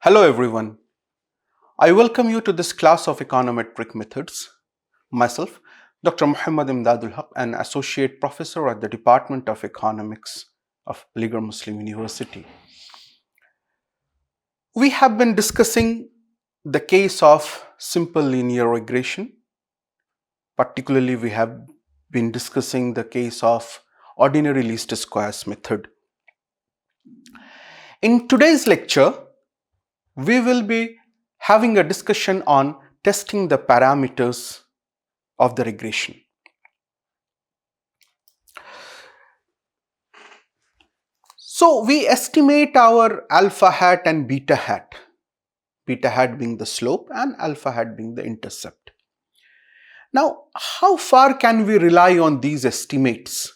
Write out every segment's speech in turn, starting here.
Hello everyone. I welcome you to this class of econometric methods. Myself, Dr. Muhammad Imdadul Haq, an associate professor at the Department of Economics of Aligarh Muslim University. We have been discussing the case of simple linear regression. Particularly, we have been discussing the case of ordinary least squares method. In today's lecture, we will be having a discussion on testing the parameters of the regression. So we estimate our alpha hat and beta hat being the slope and alpha hat being the intercept. Now, how far can we rely on these estimates?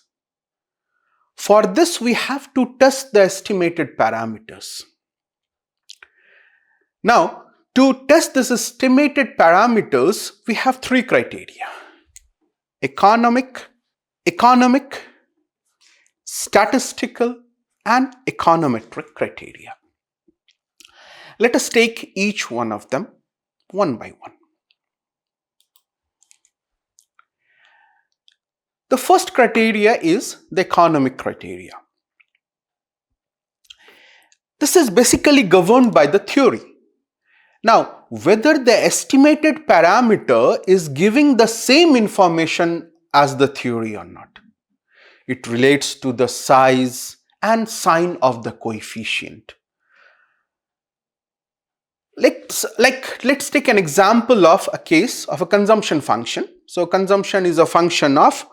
For this, we have to test the estimated parameters. Now, to test this estimated parameters, we have three criteria: economic, statistical, and econometric criteria. Let us take each one of them one by one. The first criteria is the economic criteria. This is basically governed by the theory. Now, whether the estimated parameter is giving the same information as the theory or not. It relates to the size and sign of the coefficient. Let's take an example of a case of a consumption function. So consumption is a function of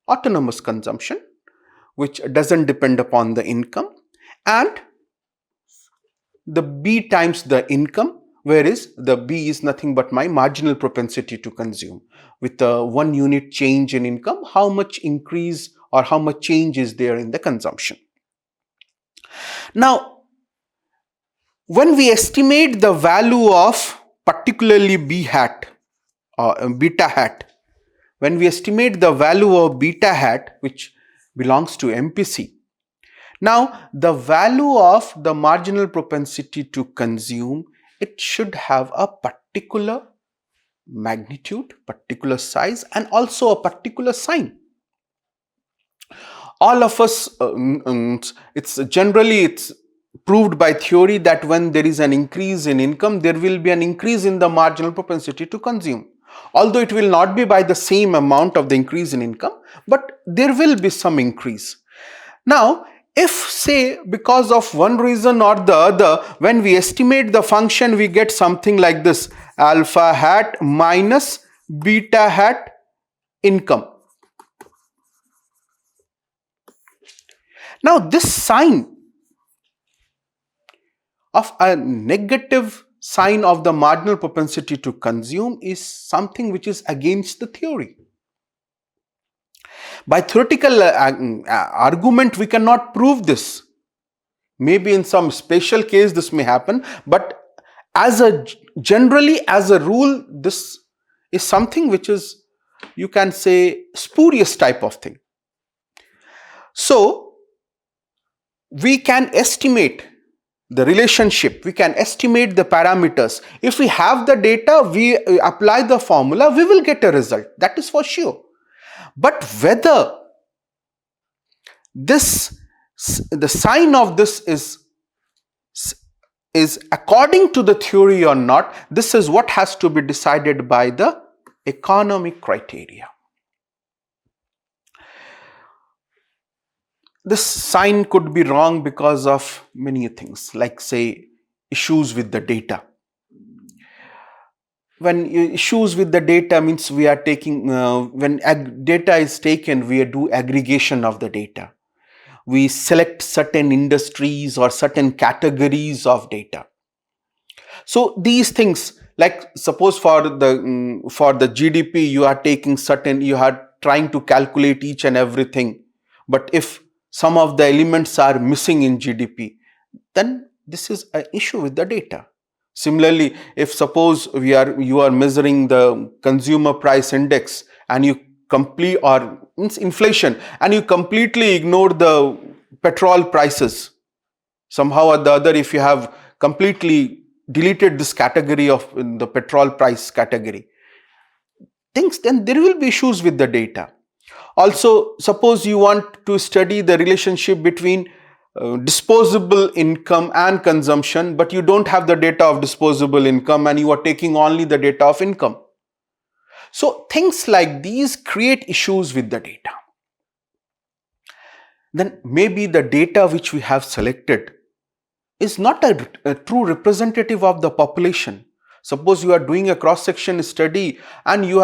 autonomous consumption, which doesn't depend upon the income, and the B times the income, whereas the B is nothing but my marginal propensity to consume. With a 1 unit change in income, how much increase or how much change is there in the consumption. Now, when we estimate the value of particularly B hat or beta hat, when we estimate the value of beta hat, which belongs to MPC, now the value of the marginal propensity to consume, it should have a particular magnitude, particular size, and also a particular sign. All of us, it's proved by theory that when there is an increase in income, there will be an increase in the marginal propensity to consume. Although it will not be by the same amount of the increase in income, but there will be some increase. Now, if say because of one reason or the other, when we estimate the function, we get something like this: alpha hat minus beta hat income. Now, this sign of a negative sign of the marginal propensity to consume is something which is against the theory. By theoretical argument, we cannot prove this. Maybe in some special case this may happen, but generally as a rule, this is something which is, you can say, spurious type of thing. So we can estimate the relationship, we can estimate the parameters. If we have the data, we apply the formula, we will get a result, that is for sure. But whether the sign of this is according to the theory or not, this is what has to be decided by the economic criteria. This sign could be wrong because of many things, like say issues with the data. When issues with the data means we are taking, when data is taken, we do aggregation of the data. We select certain industries or certain categories of data. So these things, like suppose for the GDP, you are taking certain, you are trying to calculate each and everything. But if some of the elements are missing in GDP, then this is an issue with the data. Similarly, if suppose you are measuring the consumer price index and you inflation, and you completely ignore the petrol prices, Somehow or the other, if you have completely deleted this category of in the petrol price category, things, then there will be issues with the data. Also, suppose you want to study the relationship between disposable income and consumption, but you don't have the data of disposable income and you are taking only the data of income. So things like these create issues with the data. Then maybe the data which we have selected is not a true representative of the population. Suppose you are doing a cross-section study and you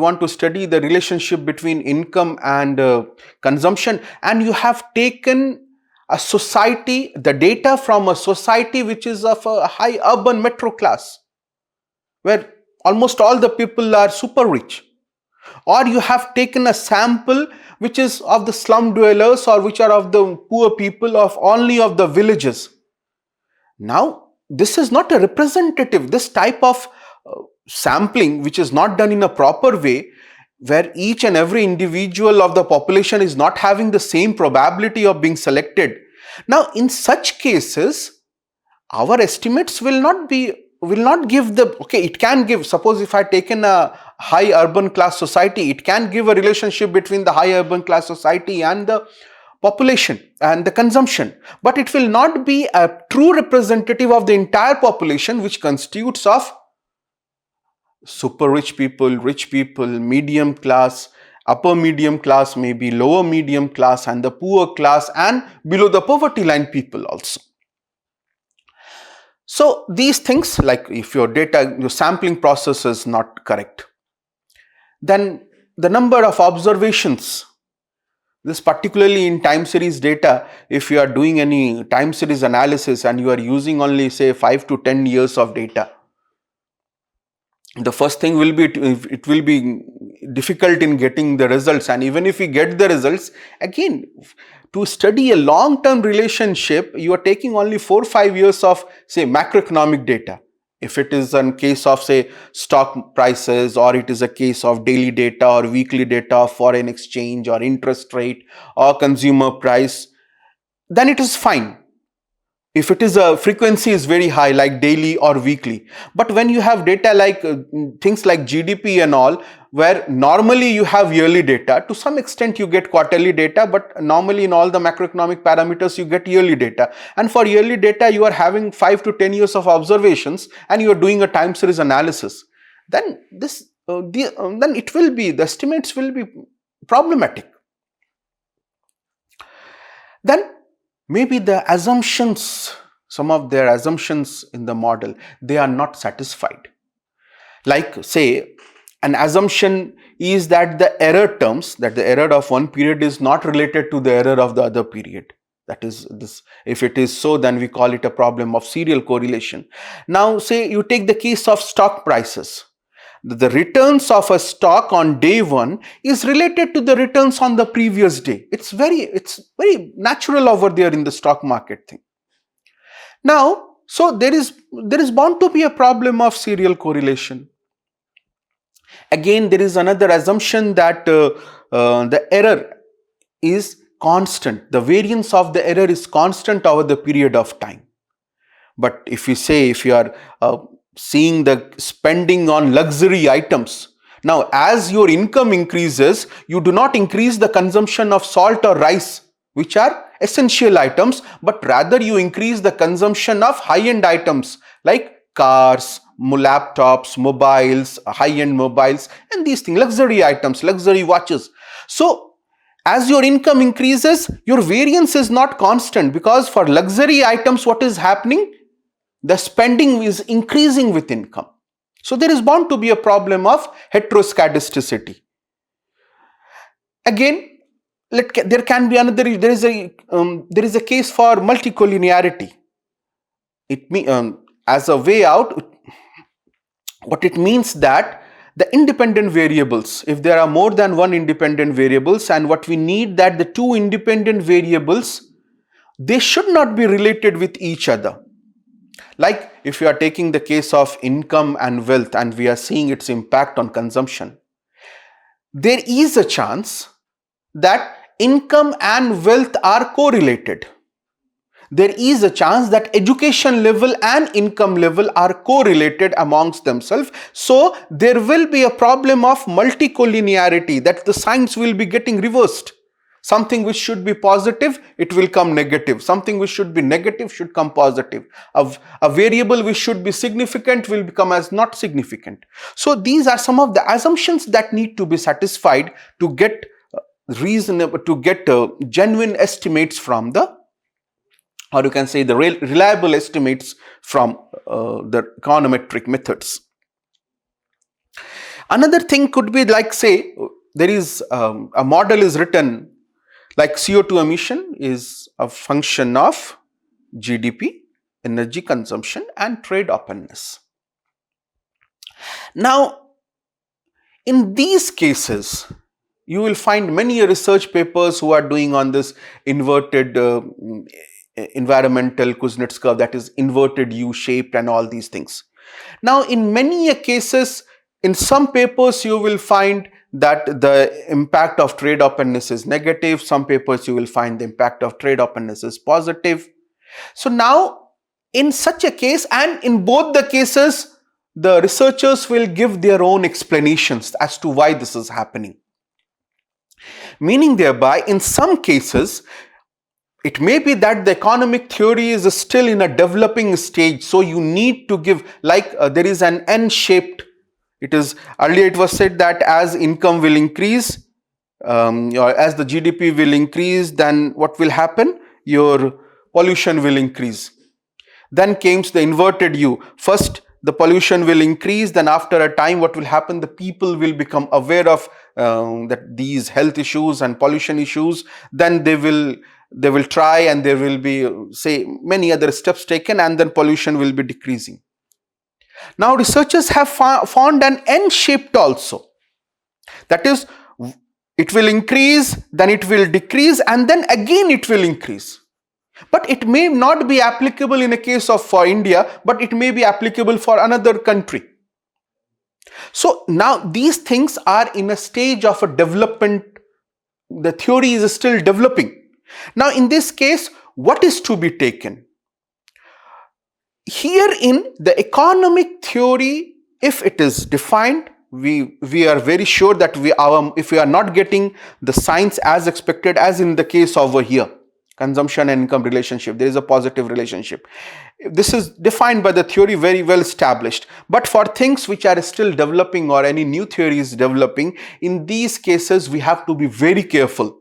want to study the relationship between income and consumption, and you have taken a society, the data from a society which is of a high urban metro class, where almost all the people are super rich. Or you have taken a sample which is of the slum dwellers, or which are of the poor people of only of the villages. Now, this is not a representative, this type of sampling which is not done in a proper way, where each and every individual of the population is not having the same probability of being selected. Now, in such cases, our estimates will not give the, okay, it can give, suppose if I taken a high urban class society, it can give a relationship between the high urban class society and the population and the consumption, but it will not be a true representative of the entire population, which constitutes of super rich people, medium class, upper medium class, maybe lower medium class, and the poor class, and below the poverty line people also. So these things, like if your sampling process is not correct, then the number of observations, this particularly in time series data, if you are doing any time series analysis and you are using only say 5 to 10 years of data, the first thing will be it will be difficult in getting the results. And even if we get the results, again, to study a long-term relationship, you are taking only 4 or 5 years of say macroeconomic data. If it is a case of say stock prices, or it is a case of daily data or weekly data of foreign exchange or interest rate or consumer price, then it is fine. If it is a frequency is very high, like daily or weekly. But when you have data like things like GDP and all, where normally you have yearly data, to some extent you get quarterly data, but normally in all the macroeconomic parameters you get yearly data. And for yearly data you are having 5 to 10 years of observations and you are doing a time series analysis, then then it will be, the estimates will be problematic. Then maybe the assumptions, some of their assumptions in the model, they are not satisfied. Like say, an assumption is that the error terms, that the error of one period is not related to the error of the other period. That is this. If it is so, then we call it a problem of serial correlation. Now say you take the case of stock prices. The returns of a stock on day one is related to the returns on the previous day. It's very natural over there in the stock market thing. Now, so there is bound to be a problem of serial correlation. Again, there is another assumption that the error is constant. The variance of the error is constant over the period of time. But if you are seeing the spending on luxury items, now as your income increases, you do not increase the consumption of salt or rice, which are essential items, but rather you increase the consumption of high-end items like cars, laptops, mobiles, high-end mobiles, and these things, luxury items, luxury watches. So as your income increases, your variance is not constant, because for luxury items, what is happening? The spending is increasing with income. So there is bound to be a problem of heteroscedasticity. Again, there can be another, there is a case for multicollinearity. As a way out, what it means that the independent variables, if there are more than one independent variables, and what we need that the two independent variables, they should not be related with each other. Like if you are taking the case of income and wealth and we are seeing its impact on consumption, there is a chance that income and wealth are correlated. there is a chance that education level and income level are correlated amongst themselves. So there will be a problem of multicollinearity, that the signs will be getting reversed. Something which should be positive, it will come negative. Something which should be negative should come positive. A variable which should be significant will become as not significant. So these are some of the assumptions that need to be satisfied to get genuine estimates from the, or you can say the reliable estimates from the econometric methods. Another thing could be like, say, there is a model is written like CO2 emission is a function of GDP, energy consumption, and trade openness. Now, in these cases, you will find many research papers who are doing on this inverted environmental Kuznets curve, that is inverted U-shaped and all these things. Now, in many cases, in some papers you will find that the impact of trade openness is negative. Some papers you will find the impact of trade openness is positive. So now, in such a case, and in both the cases, the researchers will give their own explanations as to why this is happening. Meaning thereby, in some cases, it may be that the economic theory is still in a developing stage. So you need to give, like there is an N-shaped, earlier it was said that as income will increase, or as the GDP will increase, then what will happen? Your pollution will increase. Then comes the inverted U. First, the pollution will increase, then after a time what will happen? The people will become aware of that these health issues and pollution issues. Then they will try, and there will be, say, many other steps taken, and then pollution will be decreasing. Now researchers have found an N-shaped also. That is, it will increase, then it will decrease, and then again it will increase. But it may not be applicable in a case of for India, but it may be applicable for another country. So now these things are in a stage of a development. The theory is still developing. Now in this case, what is to be taken? Here in the economic theory, if it is defined, we are very sure that if we are not getting the signs as expected, as in the case over here, consumption and income relationship, there is a positive relationship. This is defined by the theory, very well established. But for things which are still developing, or any new theory is developing, in these cases we have to be very careful.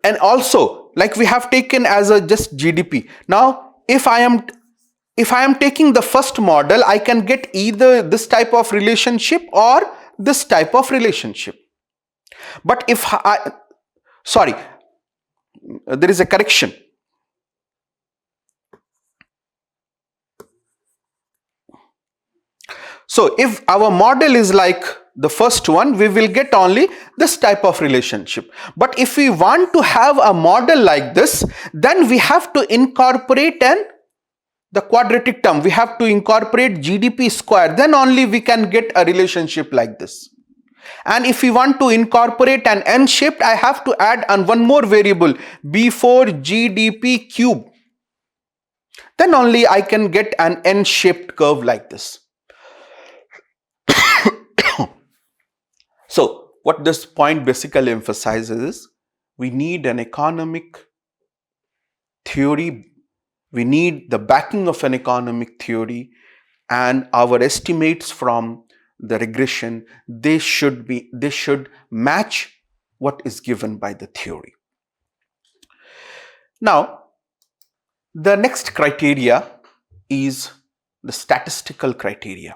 And also, like we have taken as a just GDP. Now, if I am taking the first model, I can get either this type of relationship or this type of relationship. But if there is a correction. So if our model is like the first one, we will get only this type of relationship. But if we want to have a model like this, then we have to incorporate the quadratic term. We have to incorporate GDP square. Then only we can get a relationship like this. And if we want to incorporate an N-shaped, I have to add one more variable, B4 GDP cube. Then only I can get an N-shaped curve like this. So what this point basically emphasizes is, we need an economic theory, we need the backing of an economic theory, and our estimates from the regression, they should match what is given by the theory. Now, the next criteria is the statistical criteria.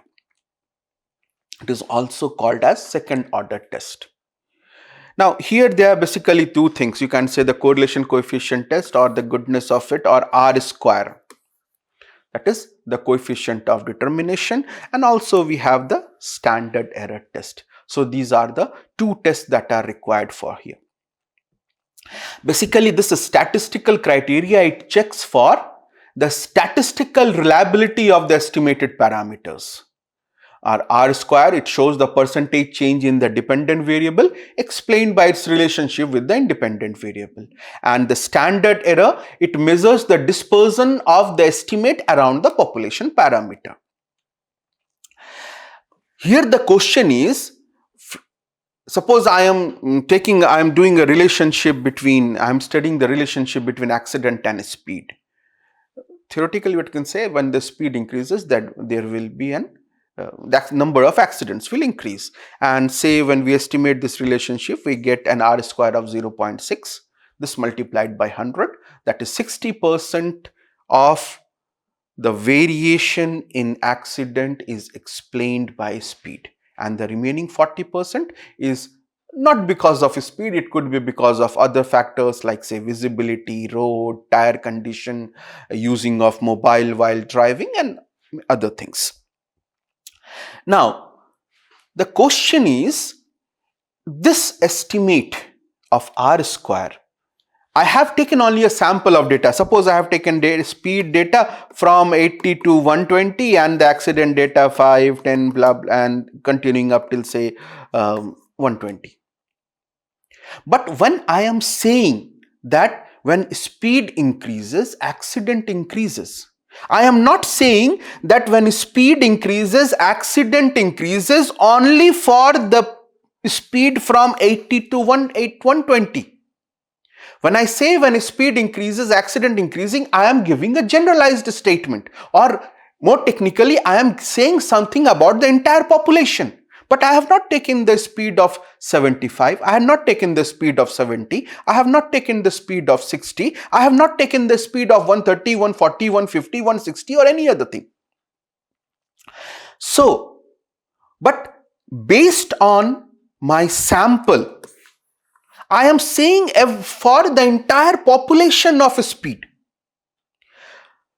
It is also called as second order test. Now here there are basically two things. You can say the correlation coefficient test, or the goodness of it, or R square. That is the coefficient of determination, and also we have the standard error test. So these are the two tests that are required for here. Basically, this is statistical criteria. It checks for the statistical reliability of the estimated parameters. Or R square, it shows the percentage change in the dependent variable explained by its relationship with the independent variable. And the standard error, it measures the dispersion of the estimate around the population parameter. Here the question is, suppose I am doing a relationship between, I am studying the relationship between accident and speed. Theoretically, what can say, when the speed increases, that there will be that number of accidents will increase. And say when we estimate this relationship, we get an R square of 0.6. This multiplied by 100, that is 60% of the variation in accident is explained by speed, and the remaining 40% is not because of speed. It could be because of other factors like, say, visibility, road, tire condition, using of mobile while driving, and other things. Now, the question is, this estimate of R square, I have taken only a sample of data. Suppose I have taken speed data from 80 to 120 and the accident data 5, 10, blah, blah, and continuing up till, say, 120. But when I am saying that when speed increases, accident increases, I am not saying that when speed increases, accident increases only for the speed from 80 to 120. When I say when speed increases, accident increasing, I am giving a generalized statement, or more technically, I am saying something about the entire population. But I have not taken the speed of 75, I have not taken the speed of 70, I have not taken the speed of 60, I have not taken the speed of 130, 140, 150, 160 or any other thing. So, but based on my sample, I am saying for the entire population of speed.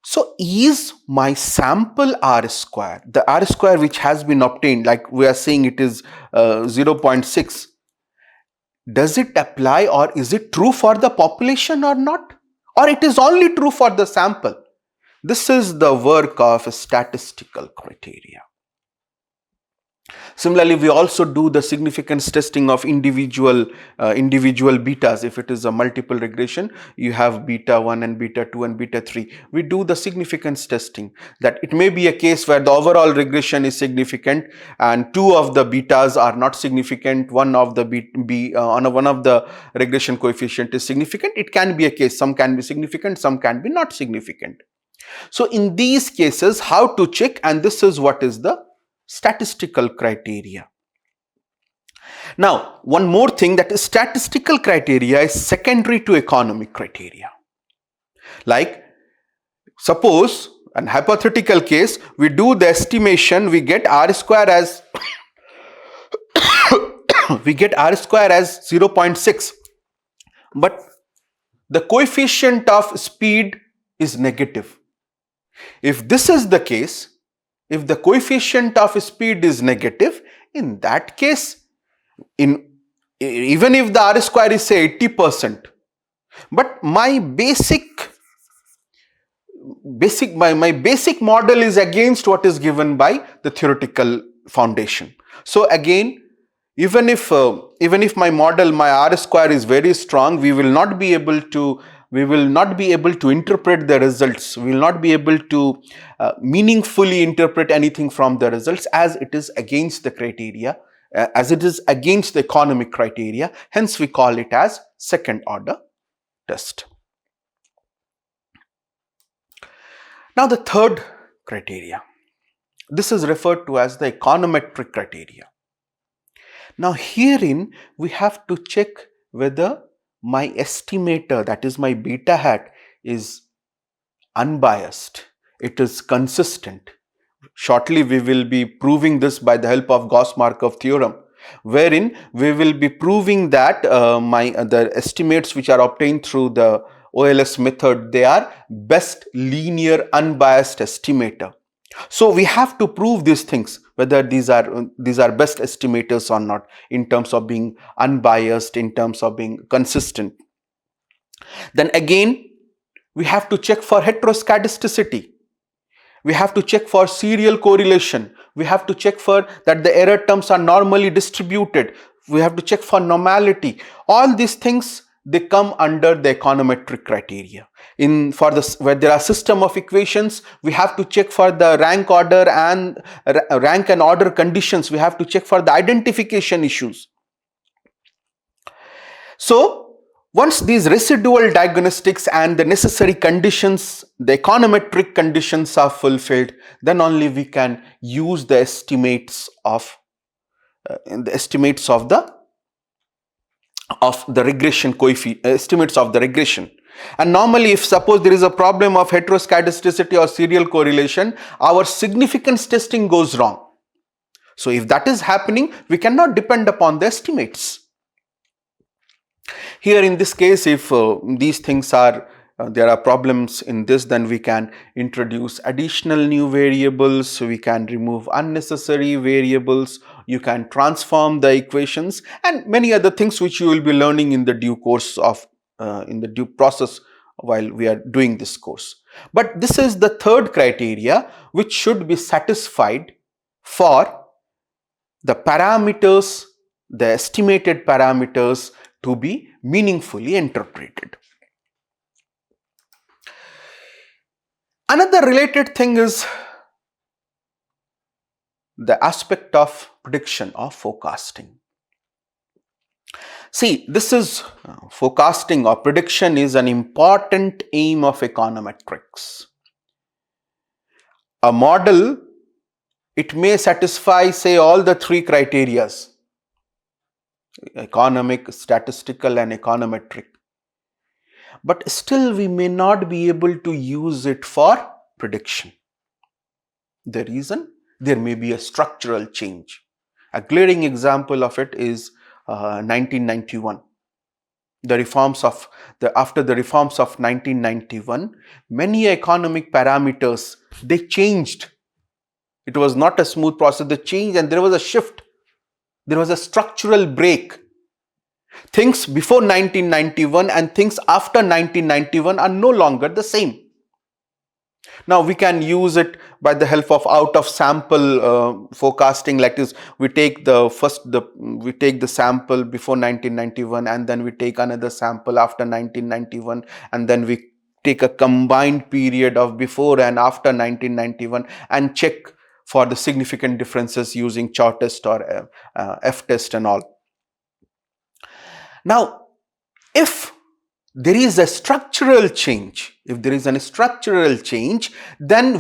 So is my sample R square, the R square which has been obtained, like we are saying it is 0.6, does it apply, or is it true for the population or not? Or it is only true for the sample? This is the work of statistical criteria. Similarly, we also do the significance testing of individual betas. If it is a multiple regression, you have beta 1 and beta 2 and beta 3. We do the significance testing, that it may be a case where the overall regression is significant and two of the betas are not significant, one of the one of the regression coefficient is significant. It can be a case, some can be significant, some can be not significant. So in these cases, how to check, and this is what is the statistical criteria. Now, one more thing, that is statistical criteria is secondary to economic criteria. Like, suppose an hypothetical case, we do the estimation, we get R square as we get R square as 0.6, but the coefficient of speed is negative. If this is the case, if the coefficient of speed is negative, in that case, even if the R square is, say, 80%, but my basic model is against what is given by the theoretical foundation. So again, even if my model, my R square is very strong, we will not be able to interpret the results. We will not be able to meaningfully interpret anything from the results, as it is against the criteria, as it is against the economic criteria. Hence, we call it as second order test. Now, the third criteria, this is referred to as the econometric criteria. Now, herein we have to check whether my estimator, that is my beta hat, is unbiased, it is consistent. Shortly we will be proving this by the help of Gauss-Markov theorem, wherein we will be proving that the estimates which are obtained through the OLS method, they are best linear unbiased estimator. So we have to prove these things, whether these are best estimators or not, in terms of being unbiased, in terms of being consistent. Then again, we have to check for heteroscedasticity. We have to check for serial correlation. We have to check for that the error terms are normally distributed. We have to check for normality. All these things, they come under the econometric criteria. In for this, where there are system of equations, we have to check for the rank and order conditions. We have to check for the identification issues. So once these residual diagnostics and the necessary conditions, the econometric conditions are fulfilled, then only we can use the estimates of the regression coefficient, estimates of the regression. And normally, if suppose there is a problem of heteroscedasticity or serial correlation, our significance testing goes wrong. So if that is happening, we cannot depend upon the estimates. Here in this case, if these things are there are problems in this, then we can introduce additional new variables, so we can remove unnecessary variables, you can transform the equations, and many other things which you will be learning in the due course of in the due process while we are doing this course. But this is the third criteria which should be satisfied for the parameters, the estimated parameters, to be meaningfully interpreted. Another related thing is the aspect of prediction or forecasting. See, this is forecasting or prediction is an important aim of econometrics. A model, it may satisfy, say, all the three criterias: economic, statistical, and econometric. But still we may not be able to use it for prediction. The reason? There may be a structural change. A glaring example of it is 1991. After the reforms of 1991, many economic parameters, they changed. It was not a smooth process. They changed and there was a shift. There was a structural break. Things before 1991 and things after 1991 are no longer the same. Now we can use it by the help of out of sample forecasting. Like this, we take the sample before 1991 and then we take another sample after 1991 and then we take a combined period of before and after 1991 and check for the significant differences using Chow test or F test and all. Now, if there is a structural change, then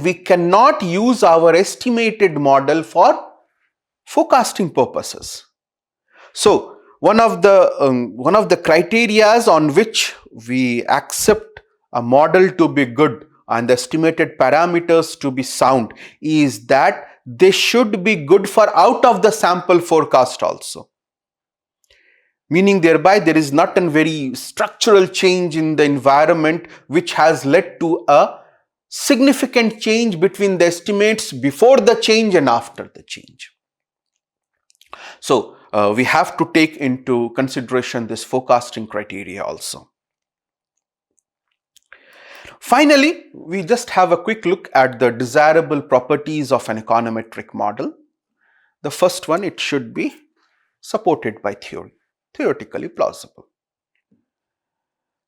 we cannot use our estimated model for forecasting purposes. So, one of the criterias on which we accept a model to be good and the estimated parameters to be sound is that they should be good for out of the sample forecast also. Meaning thereby there is not a very structural change in the environment which has led to a significant change between the estimates before the change and after the change. So we have to take into consideration this forecasting criteria also. Finally, we just have a quick look at the desirable properties of an econometric model. The first one, it should be supported by theory. Theoretically plausible.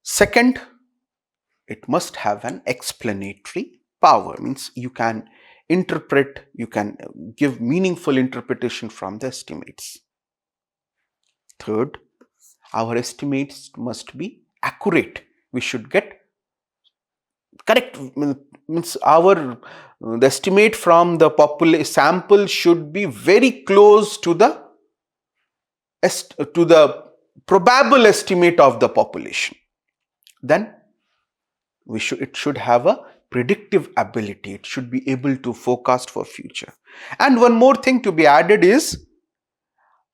Second, it must have an explanatory power, means you can interpret, you can give meaningful interpretation from the estimates. Third, our estimates must be accurate. We should get correct, means the estimate from the sample should be very close to the probable estimate of the population. Then it should have a predictive ability. It should be able to forecast for future. And one more thing to be added is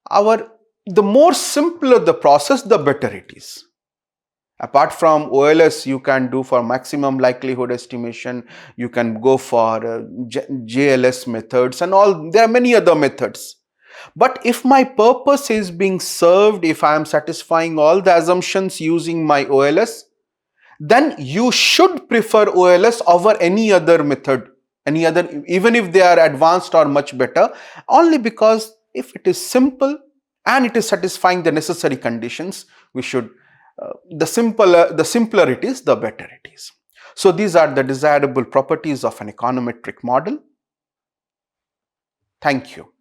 the more simpler the process, the better it is. Apart from OLS, you can do for maximum likelihood estimation, you can go for JLS methods and all. There are many other methods. But if my purpose is being served, if I am satisfying all the assumptions using my OLS, then you should prefer OLS over any other method any other, even if they are advanced or much better, only because if it is simple and it is satisfying the necessary conditions, we should, the simpler it is, the better it is. So these are the desirable properties of an econometric model. Thank you.